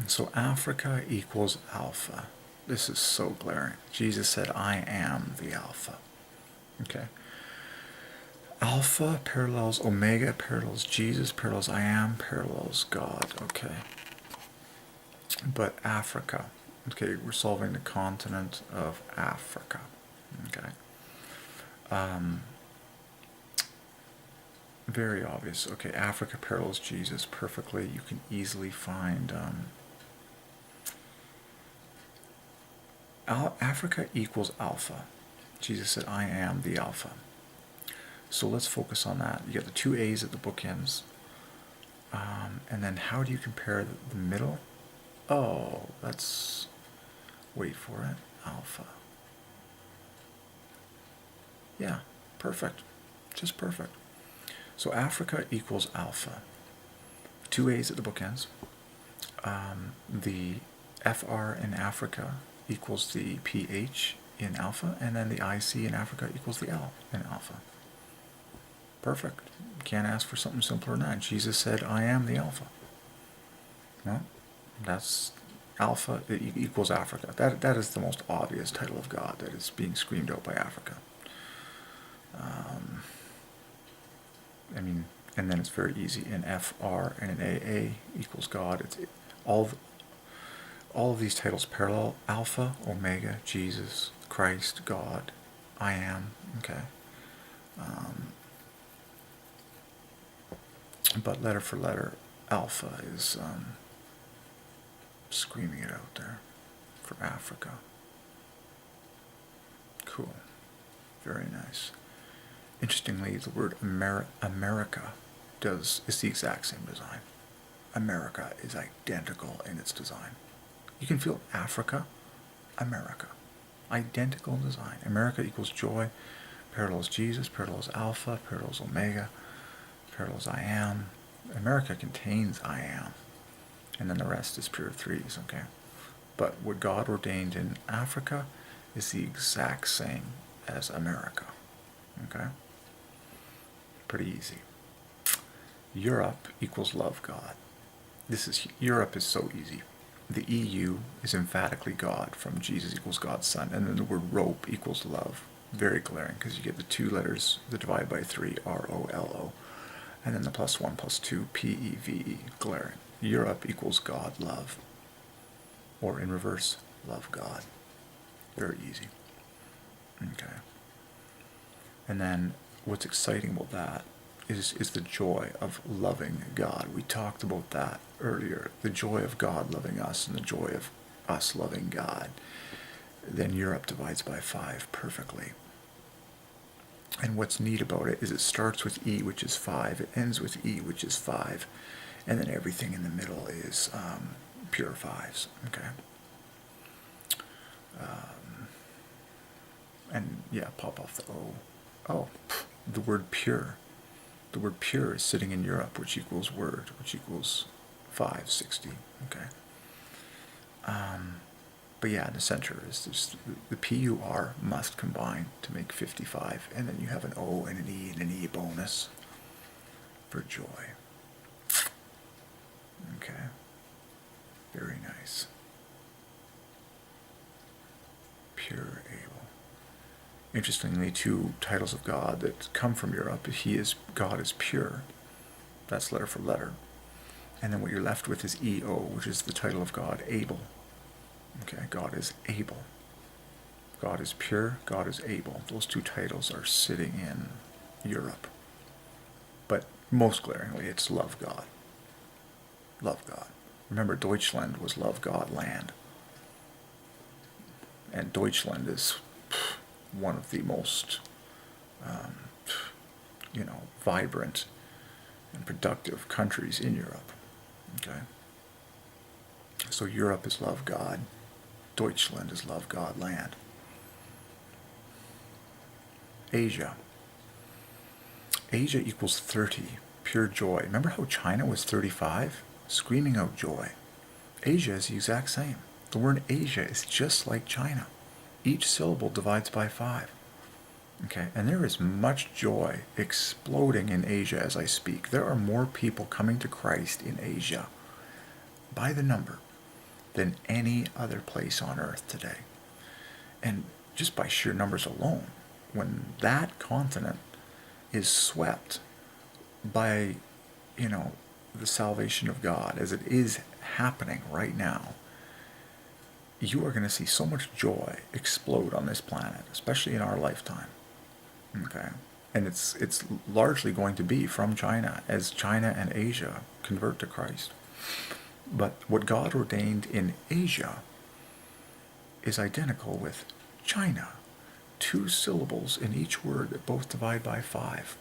So Africa equals alpha. This is so glaring. Jesus said, I am the alpha. Okay. Alpha parallels omega, parallels Jesus, parallels I am, parallels God. Okay. But Africa. Okay, we're solving the continent of Africa. Okay. Very obvious. Okay, Africa parallels Jesus perfectly. You can easily find Africa equals alpha. Jesus said, I am the alpha. So let's focus on that. You got the two A's at the bookends. And then how do you compare the middle? Oh, that's, wait for it, alpha. Yeah, perfect. Just perfect. So Africa equals alpha. Two A's at the bookends. The FR in Africa equals the PH in alpha, and then the IC in Africa equals the L in alpha. Perfect. Can't ask for something simpler than that. Jesus said, I am the alpha. Well, that's alpha equals Africa. That is the most obvious title of God that is being screamed out by Africa. I mean, and then it's very easy. An FR and an AA equals God. It's all of these titles parallel: Alpha, Omega, Jesus, Christ, God, I am. Okay. But letter for letter, Alpha is screaming it out there for Africa. Cool. Very nice. Interestingly, the word America is the exact same design. America is identical in its design. You can feel Africa, America. Identical design. America equals joy, parallels Jesus, parallels Alpha, parallels Omega, parallels I am. America contains I am. And then the rest is pure threes, okay? But what God ordained in Africa is the exact same as America, okay? Pretty easy. Europe equals love God. Europe is so easy. The EU is emphatically God, from Jesus equals God's Son, and then the word rope equals love. Very glaring, because you get the two letters that divide by 3, R-O-L-O, and then the +1 +2, P-E-V-E, glaring. Europe equals God, love. Or in reverse, love God. Very easy. Okay. And then what's exciting about that is the joy of loving God. We talked about that earlier. The joy of God loving us and the joy of us loving God. Then Europe divides by 5 perfectly. And what's neat about it is it starts with E, which is 5. It ends with E, which is 5. And then everything in the middle is pure 5s. Okay. And yeah, pop off the O. Oh, the word pure. The word pure is sitting in Europe, which equals word, which equals 560. Okay. But yeah, in the center is just the PUR must combine to make 55, and then you have an O and an E bonus for joy. Okay. Very nice. Pure able. Interestingly, two titles of God that come from Europe. God is pure. That's letter for letter. And then what you're left with is EO, which is the title of God, able. Okay, God is able. God is pure, God is able. Those two titles are sitting in Europe. But most glaringly, it's love God. Love God. Remember, Deutschland was love God land. And Deutschland is one of the most, vibrant and productive countries in Europe. Okay? So Europe is love God. Deutschland is love God land. Asia. Asia equals 30. Pure joy. Remember how China was 35? Screaming out joy. Asia is the exact same. The word Asia is just like China. Each syllable divides by 5. Okay, and there is much joy exploding in Asia as I speak. There are more people coming to Christ in Asia by the number than any other place on earth today. And just by sheer numbers alone, when that continent is swept by, the salvation of God, as it is happening right now, you are going to see so much joy explode on this planet, especially in our lifetime. Okay? And it's largely going to be from China, as China and Asia convert to Christ. But what God ordained in Asia is identical with China. 2 syllables in each word that both divide by 5.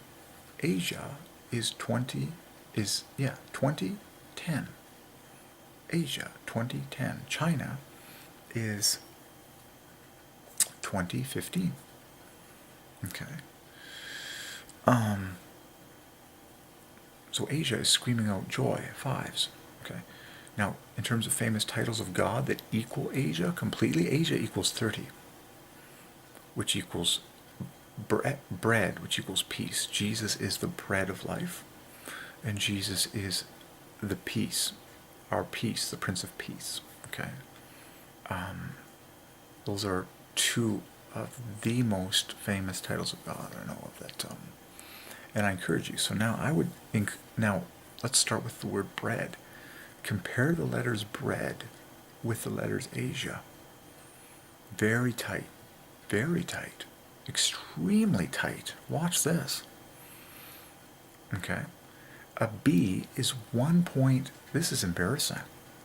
Asia is 2010. Asia, 2010. China is 2015. Okay. So Asia is screaming out joy, 5s. Okay. Now, in terms of famous titles of God that equal Asia completely, Asia equals 30, which equals bread, which equals peace. Jesus is the bread of life, and Jesus is the peace, our peace, the Prince of Peace. Okay. Those are 2 of the most famous titles of God I know of that. And I encourage you. So now let's start with the word bread. Compare the letters bread with the letters Asia. Very tight. Very tight. Extremely tight. Watch this. Okay. A B is 1 point. This is embarrassing.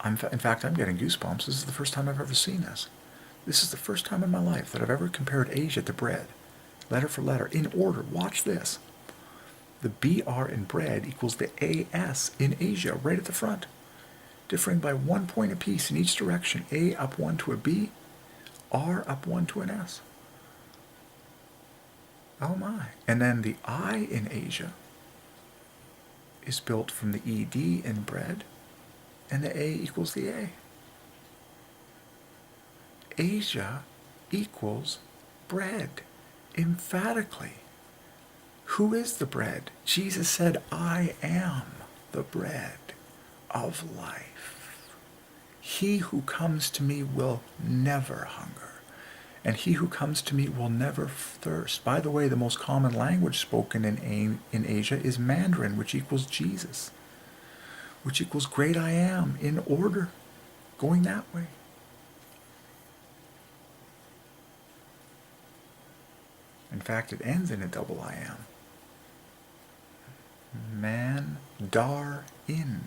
In fact, I'm getting goosebumps. This is the first time I've ever seen this. This is the first time in my life that I've ever compared Asia to bread. Letter for letter. In order. Watch this. The BR in bread equals the AS in Asia, right at the front. Differing by 1 point apiece in each direction. A up 1 to a B. R up 1 to an S. Oh my. And then the I in Asia is built from the ED in bread, and the A equals the A. Asia equals bread, emphatically. Who is the bread? Jesus said, I am the bread of life. He who comes to me will never hunger, and he who comes to me will never thirst. By the way, the most common language spoken in Asia is Mandarin, which equals Jesus, which equals great I am, in order, going that way. In fact, it ends in a double I am. Man-dar-in.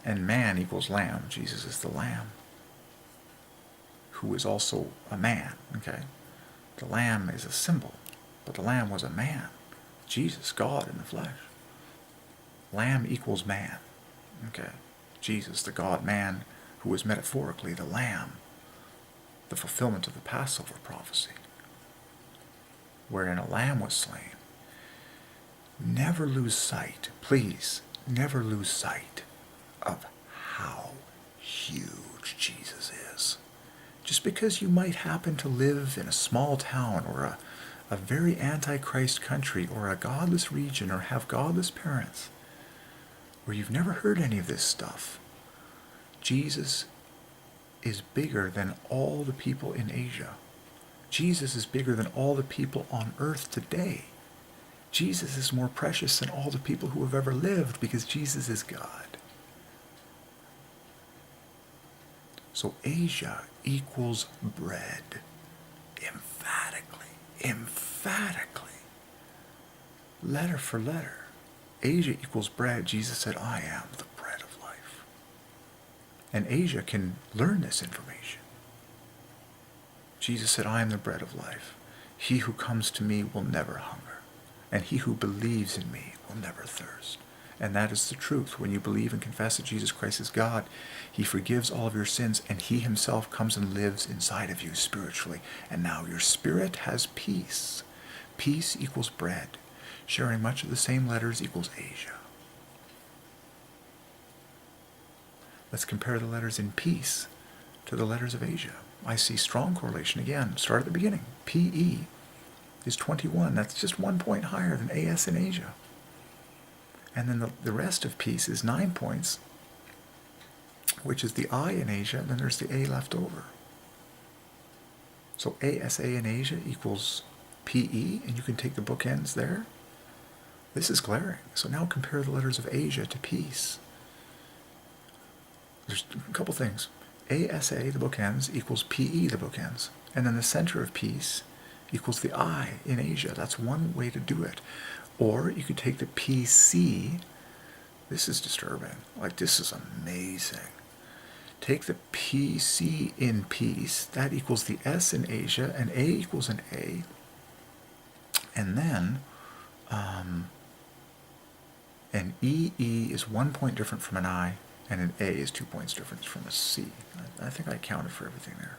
And man equals lamb. Jesus is the lamb, who is also a man. Okay? The lamb is a symbol, but the lamb was a man. Jesus, God in the flesh. Lamb equals man. Okay? Jesus, the God-man, who was metaphorically the lamb, the fulfillment of the Passover prophecy, wherein a lamb was slain. Never lose sight, please, never lose sight of how huge Jesus is. Just because you might happen to live in a small town or a very anti-Christ country or a godless region or have godless parents where you've never heard any of this stuff, Jesus is bigger than all the people in Asia. Jesus is bigger than all the people on earth today. Jesus is more precious than all the people who have ever lived, because Jesus is God. So Asia equals bread. Emphatically. Emphatically. Letter for letter. Asia equals bread. Jesus said, I am the bread of life. And Asia can learn this information. Jesus said, I am the bread of life. He who comes to me will never hunger, and he who believes in me will never thirst. And that is the truth. When you believe and confess that Jesus Christ is God, he forgives all of your sins, and he himself comes and lives inside of you spiritually. And now your spirit has peace. Peace equals bread. Sharing much of the same letters equals Asia. Let's compare the letters in peace to the letters of Asia. I see strong correlation again. Start at the beginning. PE is 21. That's just 1 point higher than AS in Asia. And then the rest of peace is 9 points which is the I in Asia, and then there's the A left over. So ASA in Asia equals PE, and you can take the bookends there. This is glaring. So now compare the letters of Asia to peace. There's a couple things. ASA, the bookends, equals PE, the bookends. And then the center of peace equals the I in Asia. That's one way to do it. Or you could take the PC. This is disturbing. Like, this is amazing. Take the PC in peace. That equals the S in Asia, and A equals an A. And then an EE is 1 point different from an I, and an A is 2 points different from a C. I think I counted for everything there.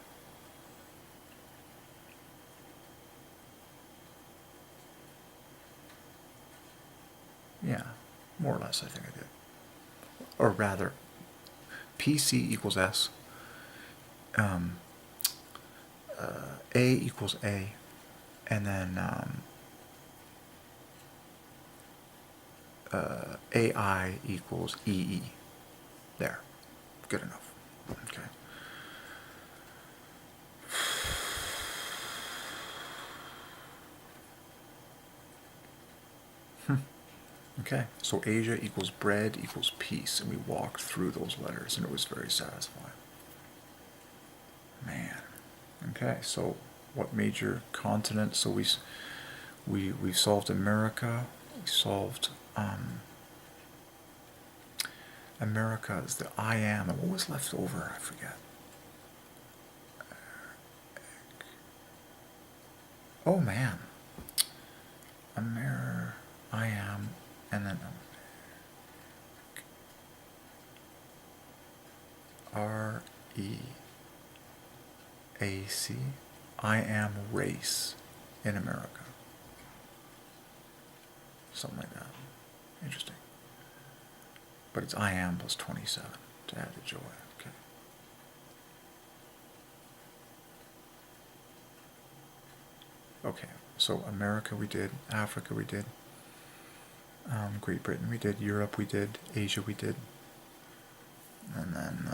Yeah, more or less I think I did. Or rather, PC equals S, A equals A, and then AI equals EE. There. Good enough. Okay. Okay, so Asia equals bread equals peace, and we walked through those letters, and it was very satisfying. Man. Okay, so what major continent? So we solved America. We solved America is the I am, and what was left over? I forget. Oh man, I am, and then REAC. I am race in America. Something like that. Interesting. But it's I am plus 27 to add to joy. Okay. Okay, so America we did, Africa we did, Great Britain we did, Europe we did, Asia we did, and then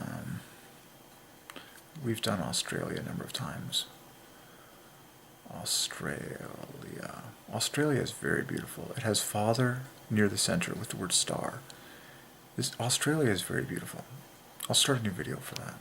we've done Australia a number of times. Australia is very beautiful. It has father near the center with the word star. Australia is very beautiful. I'll start a new video for that.